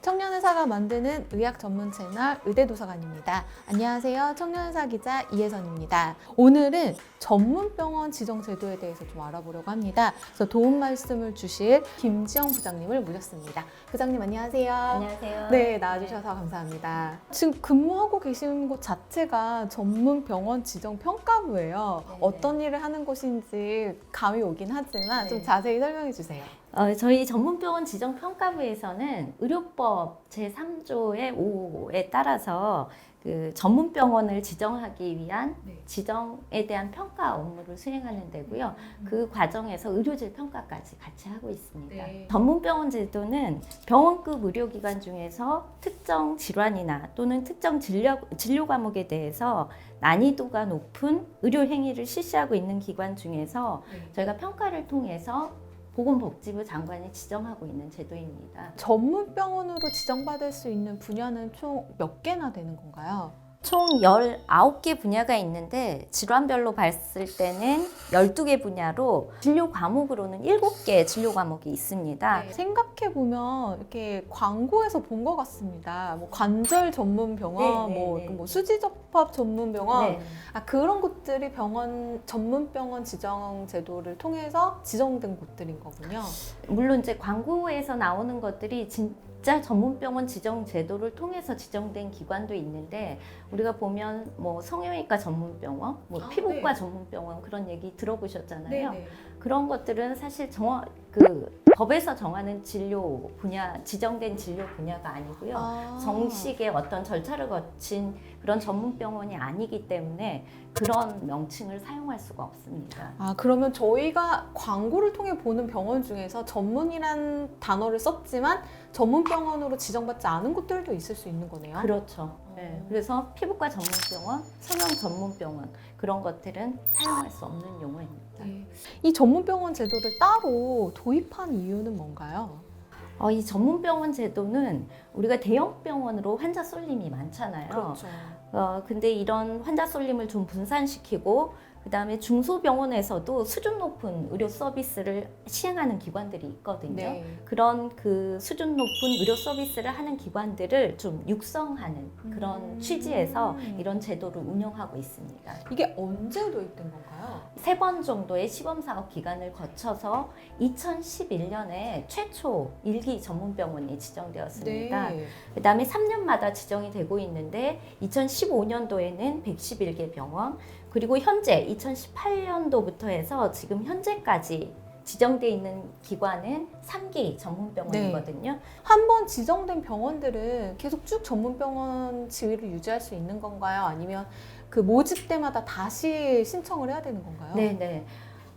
청년의사가 만드는 의학 전문 채널 의대도서관입니다. 안녕하세요. 청년의사 기자 이혜선입니다. 오늘은 전문병원 지정 제도에 대해서 좀 알아보려고 합니다. 그래서 도움 말씀을 주실 김지영 부장님을 모셨습니다. 부장님 안녕하세요. 안녕하세요. 네, 나와주셔서 감사합니다. 지금 근무하고 계시는 곳 자체가 전문병원 지정 평가부예요. 네. 어떤 일을 하는 곳인지 감이 오긴 하지만 좀 네. 자세히 설명해 주세요. 저희 전문병원 지정평가부에서는 의료법 제3조의 5에 따라서 그 전문병원을 지정하기 위한 지정에 대한 평가 업무를 수행하는 데고요. 그 과정에서 의료질 평가까지 같이 하고 있습니다. 네. 전문병원 제도는 병원급 의료기관 중에서 특정 질환이나 또는 특정 진료 과목에 대해서 난이도가 높은 의료 행위를 실시하고 있는 기관 중에서 저희가 평가를 통해서 보건복지부 장관이 지정하고 있는 제도입니다. 전문병원으로 지정받을 수 있는 분야는 총 몇 개나 되는 건가요? 총 19개 분야가 있는데 질환별로 봤을 때는 12개 분야로 진료 과목으로는 7개 진료 과목이 있습니다. 생각해보면 이렇게 광고에서 본 것 같습니다. 뭐 관절 전문 병원, 뭐 수지접합 전문 병원, 네. 그런 곳들이 전문병원 지정 제도를 통해서 지정된 곳들인 거군요. 물론 이제 광고에서 나오는 것들이 진짜 전문병원 지정 제도를 통해서 지정된 기관도 있는데 우리가 보면 뭐 성형외과 전문병원, 뭐 피부과 전문병원 그런 얘기 들어보셨잖아요. 그런 것들은 사실 법에서 정하는 진료 분야, 지정된 진료 분야가 아니고요. 정식의 어떤 절차를 거친 그런 전문병원이 아니기 때문에 그런 명칭을 사용할 수가 없습니다. 그러면 저희가 광고를 통해 보는 병원 중에서 전문이란 단어를 썼지만 전문병원으로 지정받지 않은 곳들도 있을 수 있는 거네요. 그렇죠. 네. 그래서 피부과 전문병원, 성형 전문병원 그런 것들은 사용할 수 없는 용어입니다. 이 전문병원 제도를 따로 도입한 이유는 뭔가요? 이 전문병원 제도는 우리가 대형 병원으로 환자 쏠림이 많잖아요. 그렇죠. 근데 이런 환자 쏠림을 좀 분산시키고 그다음에 중소병원에서도 수준 높은 의료 서비스를 시행하는 기관들이 있거든요. 그런 그 수준 높은 의료 서비스를 하는 기관들을 좀 육성하는 그런 취지에서 이런 제도를 운영하고 있습니다. 이게 언제 도입된 건가요? 3번 정도의 시범사업 기간을 거쳐서 2011년에 최초 1기 전문병원이 지정되었습니다. 그다음에 3년마다 지정이 되고 있는데 2015년도에는 111개 병원, 그리고 현재 2018년도부터 해서 지금 현재까지 지정돼 있는 기관은 3기 전문병원이거든요. 한 번 지정된 병원들은 계속 쭉 전문병원 지위를 유지할 수 있는 건가요? 아니면 그 모집 때마다 다시 신청을 해야 되는 건가요? 네네.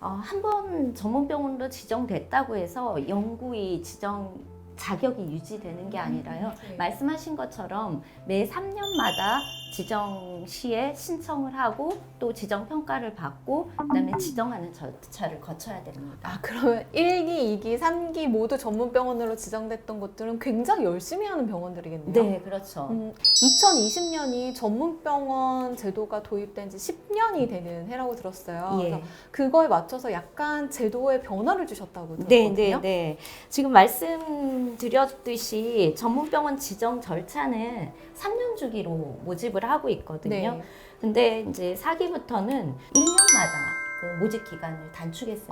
한 번 전문병원으로 지정됐다고 해서 영구히 지정 자격이 유지되는 게 아니라요. 말씀하신 것처럼 매 3년마다 지정 시에 신청을 하고 또 지정 평가를 받고 그다음에 지정하는 절차를 거쳐야 됩니다. 그러면 1기, 2기, 3기 모두 전문병원으로 지정됐던 곳들은 굉장히 열심히 하는 병원들이겠네요. 네, 그렇죠. 2020년이 전문병원 제도가 도입된 지 10년이 되는 해라고 들었어요. 예. 그래서 그거에 맞춰서 약간 제도에 변화를 주셨다고 들었거든요. 네. 지금 말씀드렸듯이 전문병원 지정 절차는 3년 주기로 모집을 하고 있거든요. 근데 이제 4기부터는 1년마다 그 모집 기간을 단축했습니다.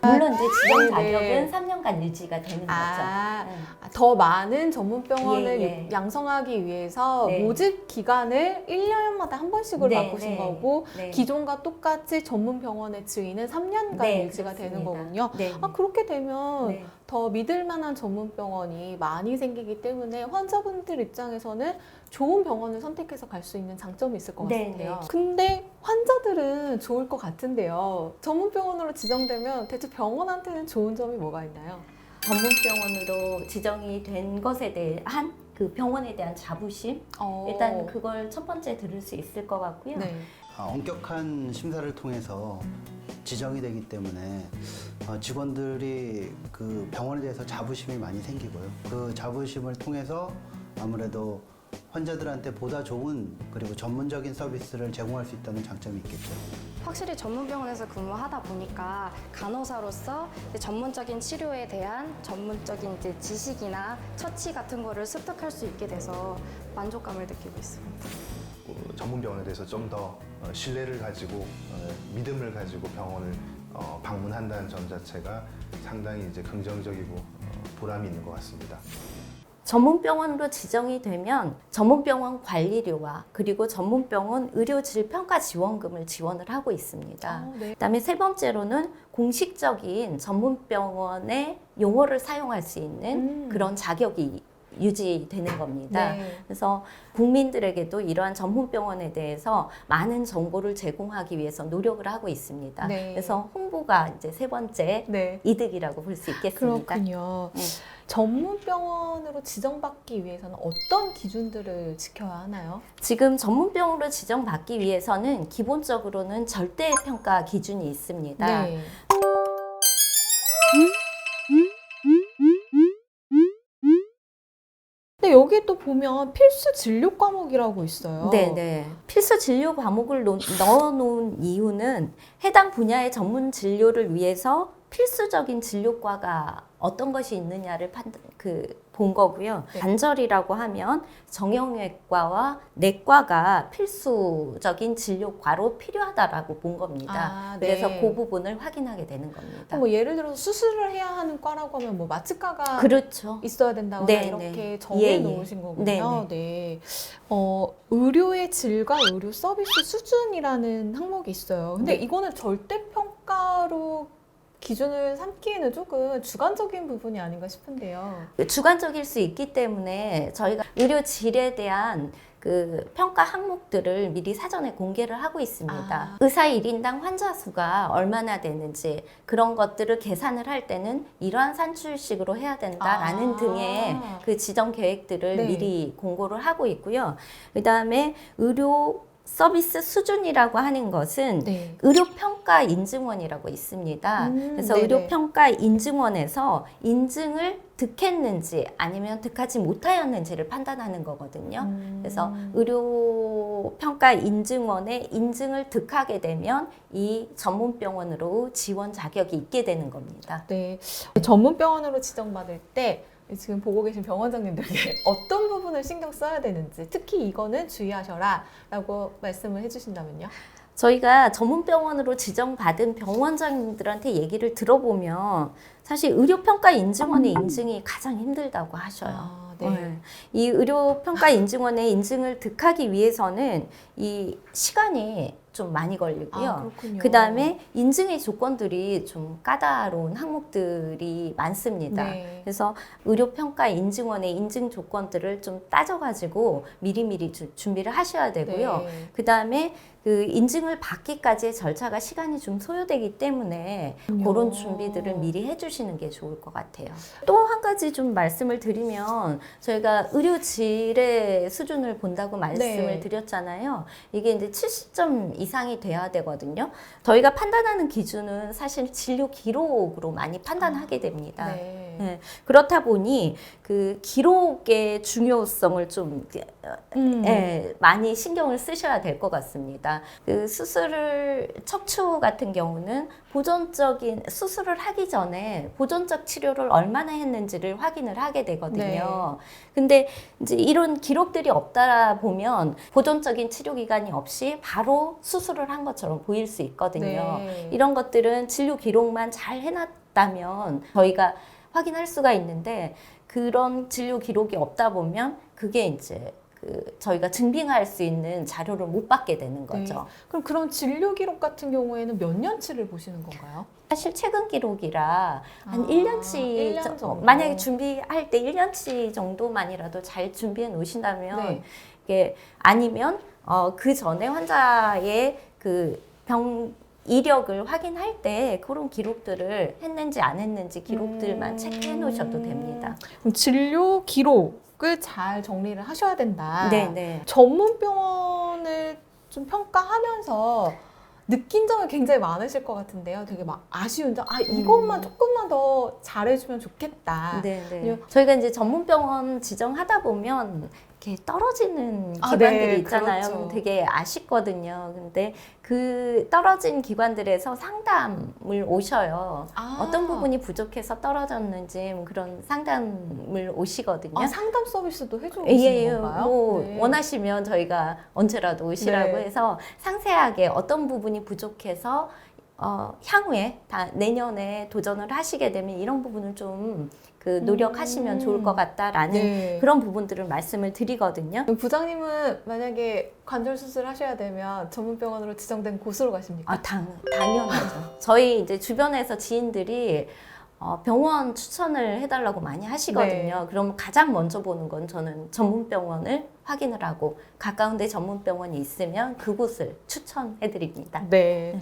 물론 이제 지정 자격은 3년간 유지가 되는 거죠. 더 많은 전문병원을 양성하기 위해서 모집 기간을 1년마다 한 번씩으로 바꾸신 거고 기존과 똑같이 전문병원의 지위는 3년간 유지가 되는 거군요. 그렇게 되면 더 믿을 만한 전문병원이 많이 생기기 때문에 환자분들 입장에서는 좋은 병원을 선택해서 갈 수 있는 장점이 있을 것 같아요. 근데 환자들은 좋을 것 같은데요. 전문병원으로 지정되면 대체 병원한테는 좋은 점이 뭐가 있나요? 전문병원으로 지정이 된 것에 대한 그 병원에 대한 자부심 일단 그걸 첫 번째 들을 수 있을 것 같고요. 엄격한 심사를 통해서 지정이 되기 때문에 직원들이 그 병원에 대해서 자부심이 많이 생기고요. 그 자부심을 통해서 아무래도 환자들한테 보다 좋은 그리고 전문적인 서비스를 제공할 수 있다는 장점이 있겠죠. 확실히 전문병원에서 근무하다 보니까 간호사로서 이제 전문적인 치료에 대한 전문적인 이제 지식이나 처치 같은 거를 습득할 수 있게 돼서 만족감을 느끼고 있습니다. 전문 병원에 대해서 좀 더 신뢰를 가지고 믿음을 가지고 병원을 방문한다는 점 자체가 상당히 이제 긍정적이고 보람이 있는 것 같습니다. 전문병원으로 지정이 되면 전문병원 관리료와 그리고 전문병원 의료질 평가 지원금을 지원을 하고 있습니다. 네. 그다음에 세 번째로는 공식적인 전문병원의 용어를 사용할 수 있는 그런 자격이 유지되는 겁니다. 네. 그래서 국민들에게도 이러한 전문병원에 대해서 많은 정보를 제공하기 위해서 노력을 하고 있습니다. 네. 그래서 홍보가 이제 세 번째 네. 이득이라고 볼 수 있겠습니다. 그렇군요. 네. 전문병원으로 지정받기 위해서는 어떤 기준들을 지켜야 하나요? 지금 전문병원으로 지정받기 위해서는 기본적으로는 절대평가 기준이 있습니다. 네. 근데 여기 또 보면 필수 진료 과목이라고 있어요. 네네. 필수 진료 과목을 넣어놓은 이유는 해당 분야의 전문 진료를 위해서 필수적인 진료과가 어떤 것이 있느냐를 본 거고요. 네. 관절이라고 하면 정형외과와 내과가 필수적인 진료과로 필요하다라고 본 겁니다. 아, 그래서 네. 그 부분을 확인하게 되는 겁니다. 뭐 예를 들어서 수술을 해야 하는 과라고 하면 뭐 마취과가 그렇죠. 있어야 된다거나 네, 이렇게 네. 정해 예, 예. 놓으신 거군요. 네, 네. 의료의 질과 의료 서비스 수준이라는 항목이 있어요. 근데 네. 이거는 절대평가로 기준을 삼기에는 조금 주관적인 부분이 아닌가 싶은데요. 주관적일 수 있기 때문에 저희가 의료 질에 대한 그 평가 항목들을 미리 사전에 공개를 하고 있습니다. 아. 의사 1인당 환자 수가 얼마나 되는지 그런 것들을 계산을 할 때는 이러한 산출식으로 해야 된다라는 아. 등의 그 지정 계획들을 네. 미리 공고를 하고 있고요. 그다음에 의료 서비스 수준이라고 하는 것은 네. 의료평가 인증원이라고 있습니다. 그래서 네네. 의료평가 인증원에서 인증을 득했는지 아니면 득하지 못하였는지를 판단하는 거거든요. 그래서 의료평가 인증원에 인증을 득하게 되면 이 전문병원으로 지원 자격이 있게 되는 겁니다. 네. 전문병원으로 지정받을 때 지금 보고 계신 병원장님들에게 어떤 부분을 신경 써야 되는지, 특히 이거는 주의하셔라 라고 말씀을 해주신다면요? 저희가 전문병원으로 지정받은 병원장님들한테 얘기를 들어보면 사실 의료평가 인증원의 인증이 가장 힘들다고 하셔요. 아, 네. 이 의료평가 인증원의 인증을 득하기 위해서는 이 시간이 좀 많이 걸리고요. 아, 그렇군요. 그다음에 인증의 조건들이 좀 까다로운 항목들이 많습니다. 네. 그래서 의료평가 인증원의 인증 조건들을 좀 따져가지고 미리미리 준비를 하셔야 되고요. 네. 그다음에 그 인증을 받기까지의 절차가 시간이 좀 소요되기 때문에 그런 준비들을 미리 해주시는 게 좋을 것 같아요. 또 한 가지 좀 말씀을 드리면 저희가 의료질의 수준을 본다고 말씀을 네. 드렸잖아요. 이게 이제 70점 이상이 돼야 되거든요. 저희가 판단하는 기준은 사실 진료 기록으로 많이 판단하게 됩니다. 네. 네. 그렇다 보니 그 기록의 중요성을 좀 많이 신경을 쓰셔야 될 것 같습니다. 그 수술을 척추 같은 경우는 보존적인 수술을 하기 전에 보존적 치료를 얼마나 했는지를 확인을 하게 되거든요. 근데 이제 이런 기록들이 없다 보면 보존적인 치료 기간이 없이 바로 수술을 한 것처럼 보일 수 있거든요. 네. 이런 것들은 진료 기록만 잘 해놨다면 저희가 확인할 수가 있는데 그런 진료 기록이 없다 보면 그게 이제 저희가 증빙할 수 있는 자료를 못 받게 되는 거죠. 네. 그럼 그런 진료 기록 같은 경우에는 몇 년치를 보시는 건가요? 사실 최근 기록이라 한 아, 1년치 1년 정도. 만약에 준비할 때 1년치 정도만이라도 잘 준비해 놓으신다면 네. 이게 아니면 그 전에 환자의 그 병 이력을 확인할 때 그런 기록들을 했는지 안 했는지 기록들만 체크해 놓으셔도 됩니다. 그럼 진료 기록을 잘 정리를 하셔야 된다. 네네. 전문병원을 좀 평가하면서 느낀 점이 굉장히 많으실 것 같은데요. 되게 막 아쉬운 점, 이것만 조금만 더 잘해주면 좋겠다. 네네. 저희가 이제 전문병원 지정하다 보면 이렇게 떨어지는 아, 기관들이 네, 있잖아요. 그렇죠. 되게 아쉽거든요. 근데 그 떨어진 기관들에서 상담을 오셔요. 아. 어떤 부분이 부족해서 떨어졌는지 그런 상담을 오시거든요. 아, 상담 서비스도 해주고 예, 계시는 예, 건가요? 뭐 네. 원하시면 저희가 언제라도 오시라고 네. 해서 상세하게 어떤 부분이 부족해서 향후에 내년에 도전을 하시게 되면 이런 부분을 좀 노력하시면 좋을 것 같다라는 네. 그런 부분들을 말씀을 드리거든요. 그럼 부장님은 만약에 관절 수술 하셔야 되면 전문 병원으로 지정된 곳으로 가십니까? 당연하죠. 저희 이제 주변에서 지인들이 병원 추천을 해달라고 많이 하시거든요. 네. 그럼 가장 먼저 보는 건 저는 전문 병원을 확인을 하고 가까운 데 전문 병원이 있으면 그곳을 추천해드립니다. 네.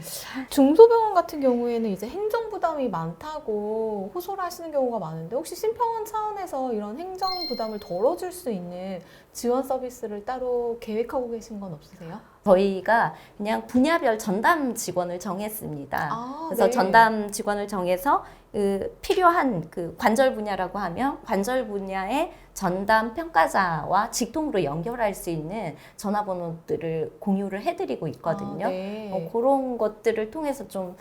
중소병원 같은 경우에는 이제 행정 부담이 많다고 호소를 하시는 경우가 많은데 혹시 심평원 차원에서 이런 행정 부담을 덜어줄 수 있는 지원 서비스를 따로 계획하고 계신 건 없으세요? 저희가 그냥 분야별 전담 직원을 정했습니다. 아, 그래서 네. 전담 직원을 정해서 필요한 관절 분야라고 하면 관절 분야의 전담 평가자와 직통으로 연결할 수 있는 전화번호들을 공유를 해드리고 있거든요. 아, 네. 그런 것들을 통해서 좀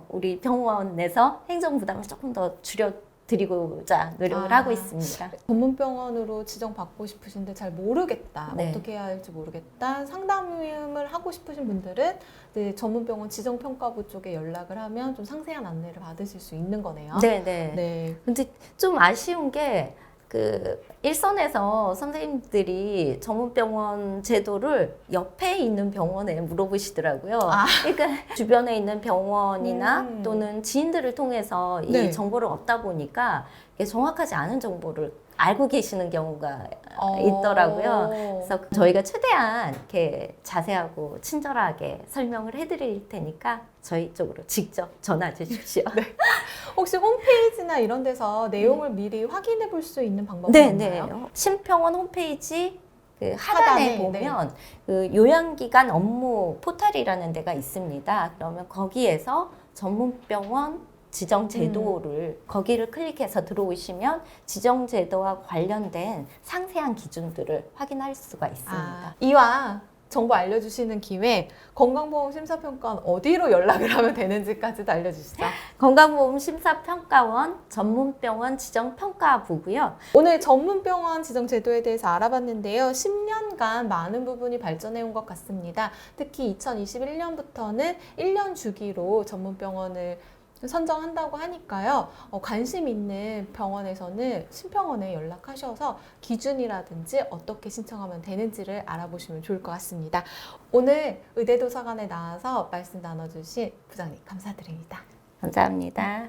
우리 병원에서 행정 부담을 조금 더 줄여드리고자 노력을 하고 있습니다. 전문 병원으로 지정받고 싶으신데 잘 모르겠다. 네. 어떻게 해야 할지 모르겠다. 상담을 하고 싶으신 분들은 이제 전문 병원 지정평가부 쪽에 연락을 하면 좀 상세한 안내를 받으실 수 있는 거네요. 네네. 네. 근데 좀 아쉬운 게 일선에서 선생님들이 전문병원 제도를 옆에 있는 병원에 물어보시더라고요. 그러니까 주변에 있는 병원이나 또는 지인들을 통해서 이 네. 정보를 얻다 보니까 이게 정확하지 않은 정보를 알고 계시는 경우가 있더라고요. 그래서 저희가 최대한 이렇게 자세하고 친절하게 설명을 해드릴 테니까 저희 쪽으로 직접 전화 주십시오. 혹시 홈페이지나 이런 데서 내용을 미리 확인해 볼 수 있는 방법이 네, 있나요? 네. 심평원 홈페이지 하단에, 하단에 보면 요양기관 업무 포털이라는 데가 있습니다. 그러면 거기에서 전문병원 지정 제도를 거기를 클릭해서 들어오시면 지정 제도와 관련된 상세한 기준들을 확인할 수가 있습니다. 이왕 정보 알려주시는 김에 건강보험 심사평가원 어디로 연락을 하면 되는지까지도 알려주시죠. 건강보험 심사평가원 전문병원 지정평가부고요. 오늘 전문병원 지정 제도에 대해서 알아봤는데요. 10년간 많은 부분이 발전해 온 것 같습니다. 특히 2021년부터는 1년 주기로 전문병원을 선정한다고 하니까요. 관심 있는 병원에서는 심평원에 연락하셔서 기준이라든지 어떻게 신청하면 되는지를 알아보시면 좋을 것 같습니다. 오늘 의대도서관에 나와서 말씀 나눠주신 부장님 감사드립니다. 감사합니다.